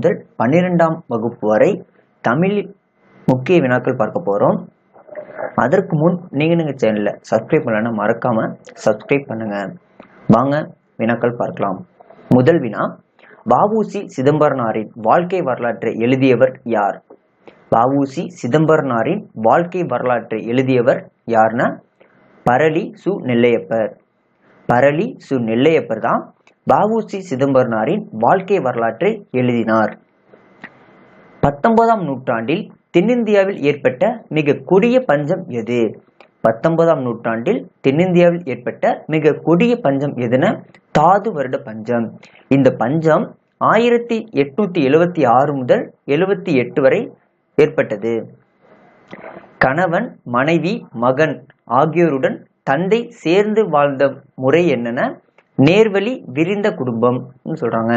முதல் 12ஆம் வகுப்பு வரை தமிழ் முக்கிய வினாக்கள் பார்க்க போறோம். அதற்கு முன் நீங்க சேனலை சப்ஸ்கிரைப் பண்ணலன்னா மறக்காம சப்ஸ்கிரைப் பண்ணுங்க. வாங்க வினாக்கள் பார்க்கலாம். முதல் வினா, வ.உ.சி. சிதம்பரனாரின் வாழ்க்கை வரலாற்றை எழுதியவர் யார்? வ.உ.சி. சிதம்பரனாரின் வாழ்க்கை வரலாற்றை எழுதியவர் யாருன்னா பரளி சு. நெல்லையப்பர். பரளி சு. நெல்லையப்பர் தான் வ.உ.சி. சிதம்பரனாரின் வாழ்க்கை வரலாற்றை எழுதினார். 19ஆம் நூற்றாண்டில் தென்னிந்தியாவில் ஏற்பட்ட மிக கொடிய பஞ்சம் எது? 19ஆம் நூற்றாண்டில் தென்னிந்தியாவில் ஏற்பட்ட மிக கொடிய பஞ்சம் எதுன தாது வருட பஞ்சம். இந்த பஞ்சம் 1876 முதல் 78 வரை ஏற்பட்டது. கணவன், மனைவி, மகன் ஆகியோருடன் தந்தை சேர்ந்து வாழ்ந்த முறை என்னன்னா நேர்வழி விரிந்த குடும்பம் சொல்றாங்க.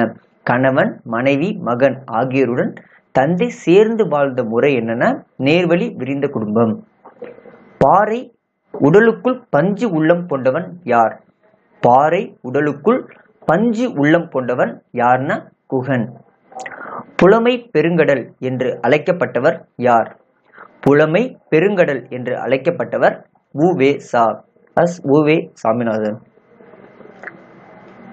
கணவன், மனைவி, மகன் ஆகியோருடன் தந்தை சேர்ந்து வாழ்ந்த முறை என்னன்னா நேர்வழி விரிந்த குடும்பம். பாறை உடலுக்குள் பஞ்சு உள்ளம் கொண்டவன் யார்? பாறை உடலுக்குள் பஞ்சு உள்ளம் கொண்டவன் யார்னா குகன். புலமை பெருங்கடல் என்று அழைக்கப்பட்டவர் யார்? புலமை பெருங்கடல் என்று அழைக்கப்பட்டவர் உ.வே.சா. உ.வே. சாமிநாதன்.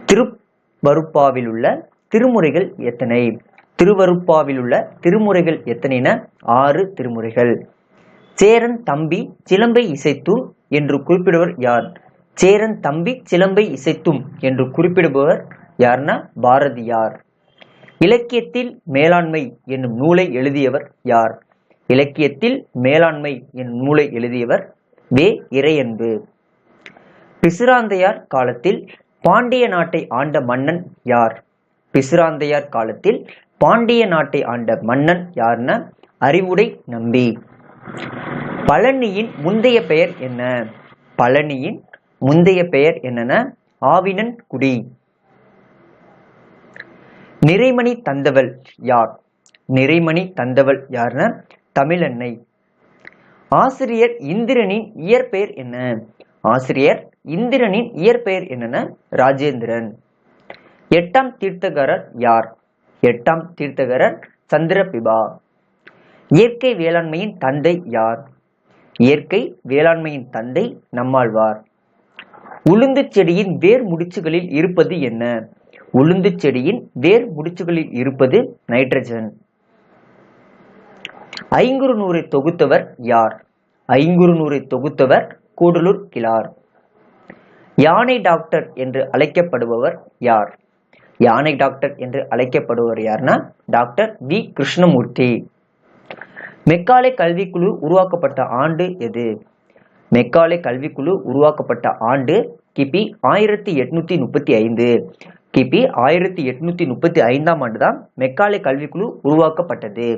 திருவருப்பாவில் உள்ள திருமுறைகள் எத்தனை? திருவருப்பாவில் உள்ள திருமுறைகள் எத்தனைன 6 திருமுறைகள். சேரன் தம்பி சிலம்பை இசைத்தும் என்று குறிப்பிடுவர் யார்? சேரன் தம்பி சிலம்பை இசைத்தும் என்று குறிப்பிடுபவர் யார்னா பாரதியார். இலக்கியத்தில் மேலாண்மை என்னும் நூலை எழுதியவர் யார்? இலக்கியத்தில் மேலாண்மை என்னும் நூலை எழுதியவர் வே. இறையன்பு. பிசிராந்தையார் காலத்தில் பாண்டிய நாட்டை ஆண்ட மன்னன் யார்? பிசிராந்தையார் காலத்தில் பாண்டிய நாட்டை ஆண்ட மன்னன் யார்னா அறிவுடை நம்பி. பழனியின் முந்தைய பெயர் என்ன? பழனியின் முந்தைய பெயர் என்னன்னா ஆவினன் குடி. நிறைமணி தந்தவள் யார்? நிறைமணி தந்தவள் யார்னா தமிழன்னை. ஆசிரியர் இந்திரனின் இயற்பெயர் என்ன? ஆசிரியர் இந்திரனின் இயற்பெயர் என்னன்னா ராஜேந்திரன். 8ஆம் தீர்த்தகரர் யார்? 8ஆம் தீர்த்தகரர் சந்திரபிபா. இயற்கை வேளாண்மையின் தந்தை யார்? இயற்கை வேளாண்மையின் தந்தை நம்மாழ்வார். உளுந்து செடியின் வேர் முடிச்சுகளில் இருப்பது என்ன? உளுந்து செடியின் வேர் முடிச்சுகளில் இருப்பது நைட்ரஜன். ஐங்குறுநூறை தொகுத்தவர் யார்? ஐங்குறுநூறை தொகுத்தவர் கூடலூர் கிழார். யானை டாக்டர் என்று அழைக்கப்படுபவர் யார்? யானை டாக்டர் என்று அழைக்கப்படுபவர் யார்னா டாக்டர் வி. கிருஷ்ணமூர்த்தி. மெக்காலே கல்விக்குழு உருவாக்கப்பட்ட ஆண்டு எது? மெக்காலே கல்விக்குழு உருவாக்கப்பட்ட ஆண்டு கிபி 1835. கிபி 1835ஆம் ஆண்டு தான் மெக்காலே கல்விக்குழு உருவாக்கப்பட்டது.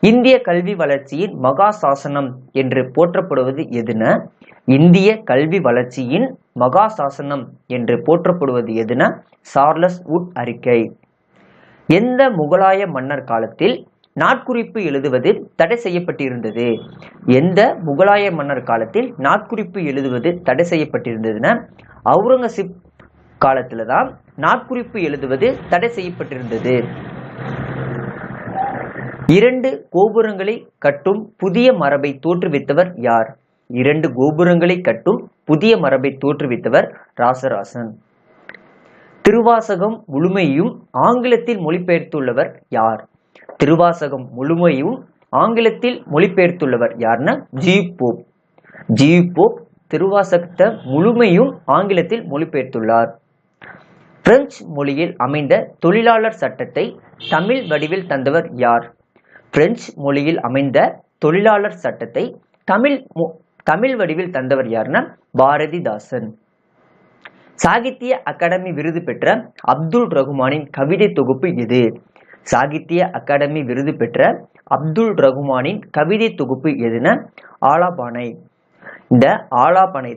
இந்திய கல்வி வளர்ச்சியின் மகா சாசனம் என்று போற்றப்படுவது எதுன? இந்திய கல்வி வளர்ச்சியின் மகா சாசனம் என்று போற்றப்படுவது எதுன சார்லஸ் வுட் அறிக்கை. எந்த முகலாய மன்னர் காலத்தில் நாட்குறிப்பு எழுதுவது தடை செய்யப்பட்டிருந்தது? எந்த முகலாய மன்னர் காலத்தில் நாட்குறிப்பு எழுதுவது தடை செய்யப்பட்டிருந்ததுன்னா அவுரங்கசீப் காலத்துல தான் நாட்குறிப்பு எழுதுவது தடை செய்யப்பட்டிருந்தது. 2 கோபுரங்களை கட்டும் புதிய மரபை தோற்றுவித்தவர் யார்? 2 கோபுரங்களை கட்டும் புதிய மரபை தோற்றுவித்தவர் ராசராசன். திருவாசகம் முழுமையும் ஆங்கிலத்தில் மொழிபெயர்த்துள்ளவர் யார்? திருவாசகம் முழுமையும் ஆங்கிலத்தில் மொழிபெயர்த்துள்ளவர் யார்னா ஜி. போப். ஜி. போப் திருவாசகத்தை முழுமையும் ஆங்கிலத்தில் மொழிபெயர்த்துள்ளார். பிரெஞ்சு மொழியில் அமைந்த தொழிலாளர் சட்டத்தை தமிழ் வடிவில் தந்தவர் யார்? பிரெஞ்சு மொழியில் அமைந்த தொழிலாளர் சட்டத்தை தமிழ் வடிவில் தந்தவர் யார்னா பாரதிதாசன். சாகித்ய அகாடமி விருது பெற்ற அப்துல் ரகுமானின் கவிதை தொகுப்பு எது? சாகித்ய அகாடமி விருது பெற்ற அப்துல் ரகுமானின் கவிதை தொகுப்பு எதுனா ஆலாபானை. இந்த ஆலாபானை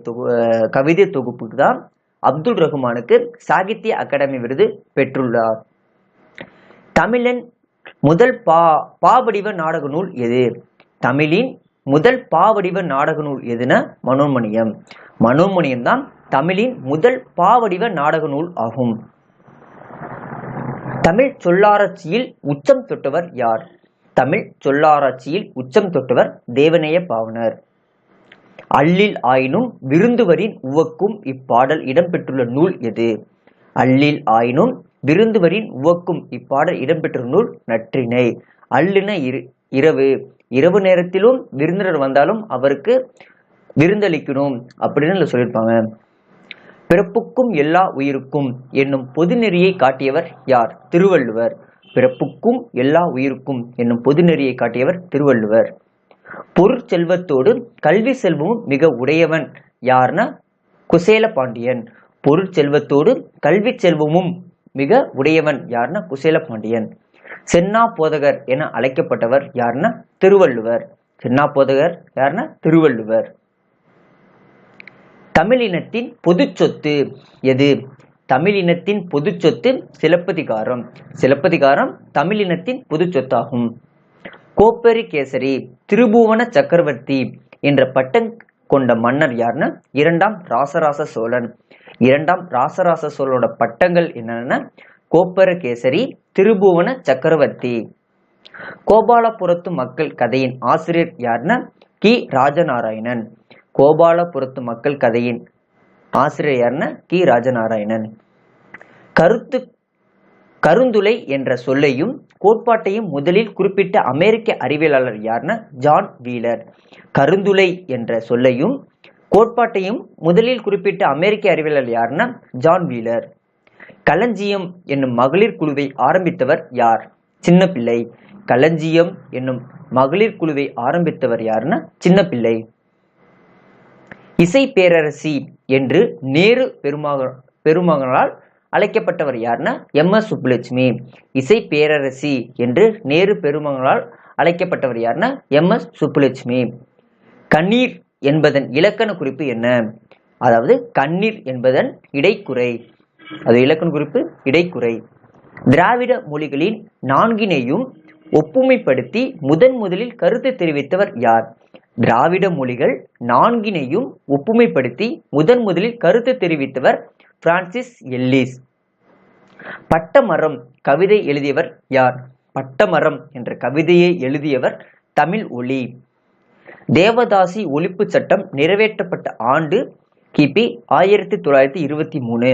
கவிதை தொகுப்புக்கு தான் அப்துல் ரகுமானுக்கு சாகித்ய அகாடமி விருது பெற்றுள்ளார். தமிழின் முதல் பாவடிவ நாடக நூல் எது? தமிழின் முதல் பாவடிவ நாடக நூல் எதுனா மனோன்மணியம். மனோன்மணியம் தான் தமிழின் முதல் பாவடிவ நாடக நூல் ஆகும். தமிழ் சொல்லாராய்ச்சியில் உச்சம் தொட்டவர் யார்? தமிழ் சொல்லாராய்ச்சியில் உச்சம் தொட்டவர் தேவநேய பாவாணர். அல்லில் ஆயினும் விருந்துவரின் உவக்கும் இப்பாடல் இடம்பெற்றுள்ள நூல் எது? அல்லில் ஆயினும் விருந்துவரின் உவக்கும் இப்பாடல் இடம்பெற்றுள்ள நூல் நற்றிணை. அல்லுன இரவு, இரவு நேரத்திலும் விருந்தினர் வந்தாலும் அவருக்கு விருந்தளிக்கணும் அப்படின்னு சொல்லியிருப்பாங்க. பிறப்புக்கும் எல்லா உயிருக்கும் என்னும் பொதுநெறியை காட்டியவர் யார்? திருவள்ளுவர். பிறப்புக்கும் எல்லா உயிருக்கும் என்னும் பொதுநெறியை காட்டியவர் திருவள்ளுவர். பொருட்செல்வத்தோடு கல்வி செல்வமும் மிக உடையவன் யார்னா குசேல பாண்டியன். பொருட்செல்வத்தோடு கல்வி செல்வமும் மிக உடையவன் யார்னா குசேல பாண்டியன். சென்னா போதகர் என அழைக்கப்பட்டவர் யார்னா திருவள்ளுவர். சென்னா போதகர் யார்னா திருவள்ளுவர். தமிழினத்தின் பொது சொத்து எது? தமிழினத்தின் பொது சொத்து சிலப்பதிகாரம். சிலப்பதிகாரம் தமிழினத்தின் பொது சொத்தாகும். கோப்பெரி கேசரி, திருபுவன சக்கரவர்த்தி என்ற பட்டம் கொண்ட மன்னர் யார்னா இரண்டாம் ராசராச சோழன். இரண்டாம் ராசராச சோழனோட பட்டங்கள் என்னன்னா கோப்பெரி கேசரி, திருபுவன சக்கரவர்த்தி. கோபாலபுரத்து மக்கள் கதையின் ஆசிரியர் யார்னா கி. ராஜநாராயணன். கோபாலபுரத்து மக்கள் கதையின் ஆசிரியர் யார்னா கி. ராஜநாராயணன். கருந்துளை என்ற சொல்லையும் கோட்பாட்டையும் முதலில் குறிப்பிட்ட அமெரிக்க அறிவியலாளர் யார்னா ஜான் வீலர். கருந்துளை என்ற சொல்லையும் கோட்பாட்டையும் முதலில் குறிப்பிட்ட அமெரிக்க அறிவியலாளர் யார்னா ஜான் வீலர். களஞ்சியம் என்னும் மகளிர் குழுவை ஆரம்பித்தவர் யார்? சின்ன பிள்ளை. களஞ்சியம் என்னும் மகளிர் குழுவை ஆரம்பித்தவர் யாருன்னா சின்ன பிள்ளை. இசை பேரரசி என்று நேரு பெருமகனால் அழைக்கப்பட்டவர் யாருன்னா எம்.எஸ். சுப்புலட்சுமி. இசை பேரரசி என்று நேரு பெருமகனால் அழைக்கப்பட்டவர் யாருன்னா எம்.எஸ். சுப்புலட்சுமி. கண்ணீர் என்பதன் இலக்கண குறிப்பு என்ன? அதாவது கண்ணீர் என்பதன் இடைக்குறை. அது இலக்கண குறிப்பு இடைக்குறை. திராவிட மொழிகளின் நான்கினையும் ஒப்புமைப்படுத்தி முதலில் கருத்து தெரிவித்தவர் யார்? திராவிட மொழிகள் நான்கினையும் ஒப்புமைப்படுத்தி முதலில் கருத்து தெரிவித்தவர் பிரான்சிஸ் எல்லிஸ். பட்டமரம் கவிதை எழுதியவர் யார்? பட்டமரம் என்ற கவிதையை எழுதியவர் தமிழ் ஒளி. தேவதாசி ஒழிப்பு சட்டம் நிறைவேற்றப்பட்ட ஆண்டு கிபி 1923.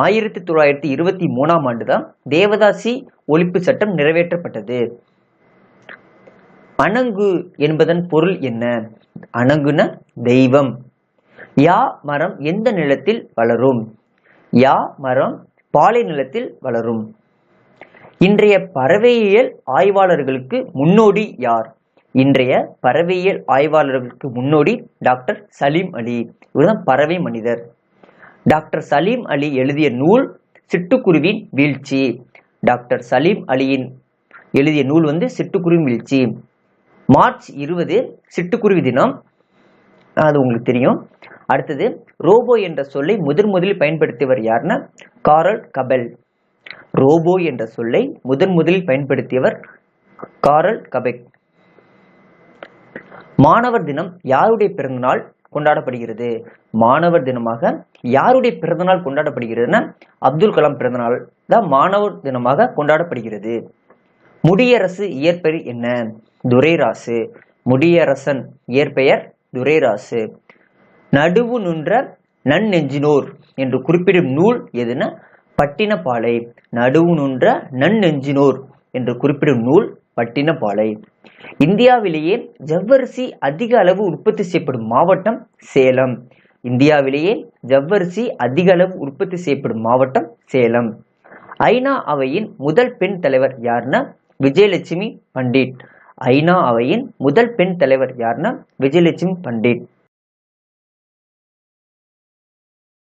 1923ஆம் ஆண்டுதான் தேவதாசி ஒழிப்பு சட்டம் நிறைவேற்றப்பட்டது. அணங்கு என்பதன் பொருள் என்ன? அணங்குன தெய்வம். யா மரம் எந்த நிலத்தில் வளரும்? யா மரம் பாலை நிலத்தில் வளரும். இன்றைய பறவையியல் ஆய்வாளர்களுக்கு முன்னோடி யார்? இன்றைய பறவையியல் ஆய்வாளர்களுக்கு முன்னோடி டாக்டர் சலீம் அலி. இவர்தான் பறவை மனிதர். டாக்டர் சலீம் அலி எழுதிய நூல் சிட்டுக்குருவின் வீழ்ச்சி. டாக்டர் சலீம் அலியின் எழுதிய நூல் சிட்டுக்குருவின் வீழ்ச்சி. மார்ச் 20 சிட்டுக்குருவி தினம், அது உங்களுக்கு தெரியும். அடுத்தது ரோபோ என்ற சொல்லை முதலில் பயன்படுத்தியவர் யாருன்னா காரல் கபெல். ரோபோ என்ற சொல்லை முதலில் பயன்படுத்தியவர் காரல் கபெல். மாணவர் தினம் யாருடைய பிறந்தநாள் கொண்டாடப்படுகிறது? மாணவர் தினமாக யாருடைய பிறந்தநாள் கொண்டாடப்படுகிறதுனா அப்துல் கலாம் பிறந்தநாள் தான் மாணவர் தினமாக கொண்டாடப்படுகிறது. முடியரசு இயற்பெயர் என்ன? துரைராசு. முடியரசன் இயற்பெயர் துரைராசு. நடுவு நின்ற நன்னெஞ்சினோர் என்று குறிப்பிடும் நூல் எதுனா பட்டினப்பாலை. நடுவு நின்ற நன்னெஞ்சினோர் என்று குறிப்பிடும் நூல் பட்டினப்பாலை. இந்தியாவிலேயே ஜவ்வரிசி அதிக அளவு உற்பத்தி செய்யப்படும் மாவட்டம் சேலம். இந்தியாவிலேயே ஜவ்வரிசி அதிக அளவு உற்பத்தி செய்யப்படும் மாவட்டம் சேலம். ஐநா அவையின் முதல் பெண் தலைவர் யாருன்னா விஜயலட்சுமி பண்டிட். ஐநா அவையின் முதல் பெண் தலைவர் யாருன்னா விஜயலட்சுமி பண்டிட்.